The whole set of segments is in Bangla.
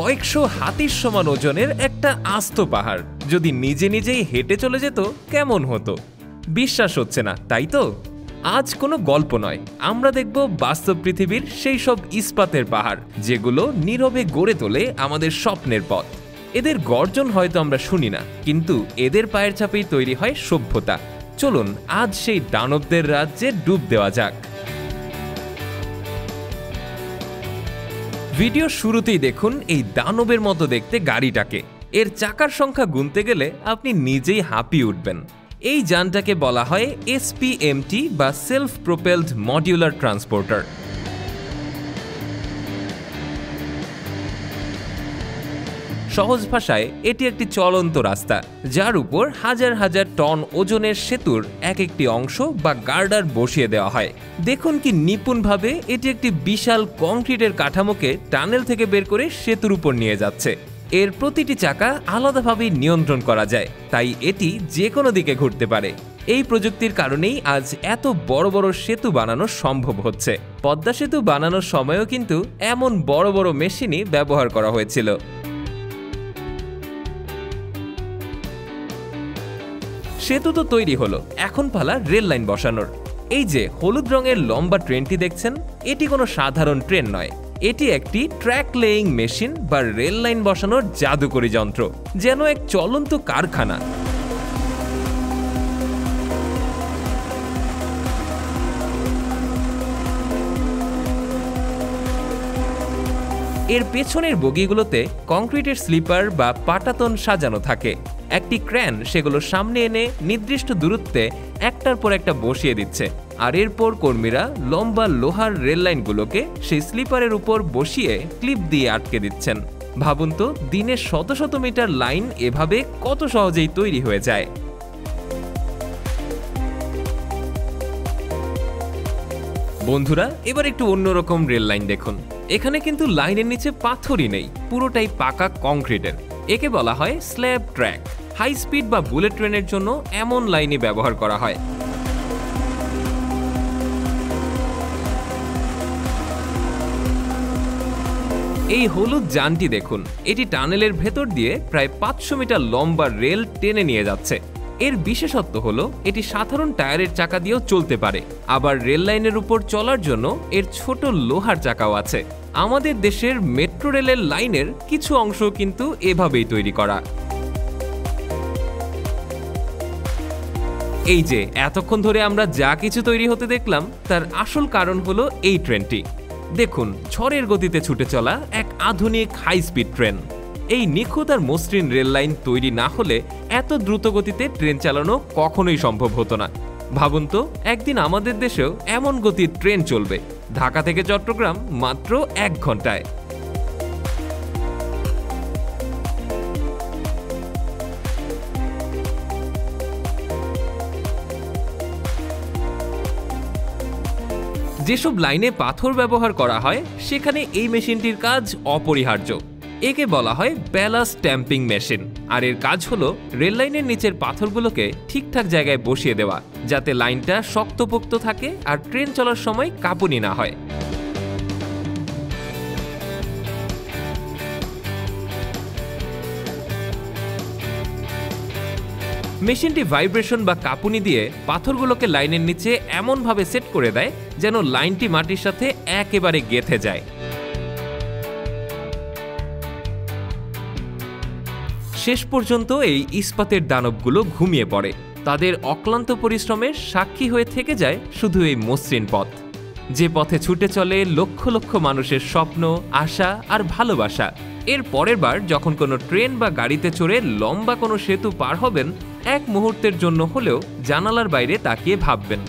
কয়েকশো হাতির সমান ওজনের একটা আস্ত পাহাড় যদি নিজে নিজেই হেঁটে চলে যেত কেমন হতো? বিশ্বাস হচ্ছে না, তাই তো? আজ কোনো গল্প নয়, আমরা দেখব বাস্তব পৃথিবীর সেই সব ইস্পাতের পাহাড় যেগুলো নীরবে গড়ে তোলে আমাদের স্বপ্নের পথ। এদের গর্জন হয়তো আমরা শুনি না, কিন্তু এদের পায়ের চাপেই তৈরি হয় সভ্যতা। চলুন আজ সেই দানবদের রাজ্যে ডুব দেওয়া যাক। ভিডিও শুরুতেই দেখুন এই দানবের মতো দেখতে গাড়িটাকে। এর চাকার সংখ্যা গুনতে গেলে আপনি নিজেই হাঁপিয়ে উঠবেন। এই যানটাকে বলা হয় এসপিএমটি বা সেলফ প্রোপেলড মডিউলার ট্রান্সপোর্টার। সহজ ভাষায় এটি একটি চলন্ত রাস্তা, যার উপর হাজার হাজার টন ওজনের সেতুর এক একটি অংশ বা গার্ডার বসিয়ে দেওয়া হয়। দেখুন কি নিপুণভাবে এটি একটি বিশাল কংক্রিটের কাঠামোকে টানেল থেকে বের করে সেতুর উপর নিয়ে যাচ্ছে। এর প্রতিটি চাকা আলাদাভাবেই নিয়ন্ত্রণ করা যায়, তাই এটি যে কোনো দিকে ঘুরতে পারে। এই প্রযুক্তির কারণেই আজ এত বড় বড় সেতু বানানো সম্ভব হচ্ছে। পদ্মা সেতু বানানোর সময়ও কিন্তু এমন বড় বড় মেশিনই ব্যবহার করা হয়েছিল। সেতু তো তৈরি হলো, এখন পালা রেল লাইন বসানোর। এই যে হলুদ রঙের লম্বা ট্রেনটি দেখছেন, এটি কোনো সাধারণ ট্রেন নয়, এটি একটি ট্র্যাক লেইং মেশিন বা রেল লাইন বসানোর জাদুকরী যন্ত্র, যেন এক চলন্ত কারখানা। এর পেছনের বগিগুলোতে কংক্রিটের স্লিপার বা পাটাতন সাজানো থাকে। একটি ক্রেন সেগুলো সামনে এনে নির্দিষ্ট দূরত্বে একটার পর একটা বসিয়ে দিচ্ছে, আর এরপর কর্মীরা লম্বা লোহার রেল লাইনগুলোকে সেই স্লিপারের উপর বসিয়ে ক্লিপ দিয়ে আটকে দিচ্ছেন। ভাবুন তো, দিনে শত শত মিটার লাইন এভাবে কত সহজেই তৈরি হয়ে যায়। বন্ধুরা, এবার একটু অন্যরকম রেল লাইন দেখুন। এখানে কিন্তু লাইনের নিচে পাথরই নেই, পুরোটাই পাকা কংক্রিটের। একে বলা হয় স্ল্যাব ট্র্যাক। হাই স্পিড বা বুলেট ট্রেনের জন্য এমন লাইনই ব্যবহার করা হয়। এই হলুদ যানটি দেখুন, এটি টানেলের ভেতর দিয়ে প্রায় 500 মিটার লম্বা রেল টেনে নিয়ে যাচ্ছে। এর বিশেষত্ব হলো এটি সাধারণ টায়ারের চাকা দিয়েও চলতে পারে, আবার রেল লাইনের উপর চলার জন্য এর ছোট লোহার চাকাও আছে। আমাদের দেশের মেট্রো রেলের লাইনের কিছু অংশ কিন্তু এভাবেই তৈরি করা। এই যে এতক্ষণ ধরে আমরা যা কিছু তৈরি হতে দেখলাম, তার আসল কারণ হলো এই ট্রেনটি। দেখুন, ঝড়ের গতিতে ছুটে চলা এক আধুনিক হাই স্পিড ট্রেন। এই নিখুঁত আর মসৃণ রেল লাইন তৈরি না হলে এত দ্রুত গতিতে ট্রেন চালানো কখনোই সম্ভব হতো না। ভাবুন তো, একদিন আমাদের দেশেও এমন গতির ট্রেন চলবে, ঢাকা থেকে চট্টগ্রাম মাত্র 1 ঘন্টায়। যেসব লাইনে পাথর ব্যবহার করা হয়, সেখানে এই মেশিনটির কাজ অপরিহার্য। একে বলা হয় ব্যালাস্ট স্ট্যাম্পিং মেশিন, আর এর কাজ হলো রেল লাইনের নিচের পাথরগুলোকে ঠিকঠাক জায়গায় বসিয়ে দেওয়া, যাতে লাইনটা শক্তপোক্ত থাকে আর ট্রেন চলার সময় কাঁপুনি না হয়। মেশিনটি ভাইব্রেশন বা কাঁপুনি দিয়ে পাথরগুলোকে লাইনের নিচে এমনভাবে সেট করে দেয় যেন লাইনটি মাটির সাথে একেবারে গেঁথে যায়। শেষ পর্যন্ত এই ইস্পাতের দানবগুলো ঘুমিয়ে পড়ে। তাদের অক্লান্ত পরিশ্রমের সাক্ষী হয়ে থেকে যায় শুধু এই মসৃণ পথ, যে পথে ছুটে চলে লক্ষ লক্ষ মানুষের স্বপ্ন, আশা আর ভালোবাসা। এর পরের বার যখন কোনো ট্রেন বা গাড়িতে চড়ে লম্বা কোনো সেতু পার হবেন, এক মুহূর্তের জন্য হলেও জানালার বাইরে তাকিয়ে ভাববেন,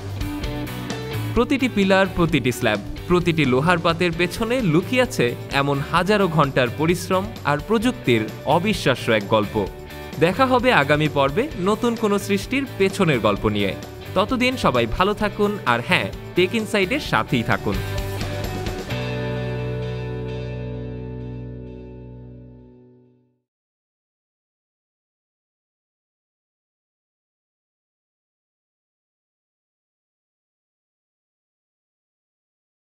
প্রতিটি পিলার, প্রতিটি স্ল্যাব, প্রতিটি লোহার পাতের পেছনে লুকিয়ে আছে এমন হাজারো ঘন্টার পরিশ্রম আর প্রযুক্তির অবিশ্বাস্য এক গল্প। দেখা হবে আগামী পর্বে নতুন কোনো সৃষ্টির পেছনের গল্প নিয়ে। ততদিন সবাই ভালো থাকুন, আর হ্যাঁ, টেক ইনসাইডের সাথেই থাকুন।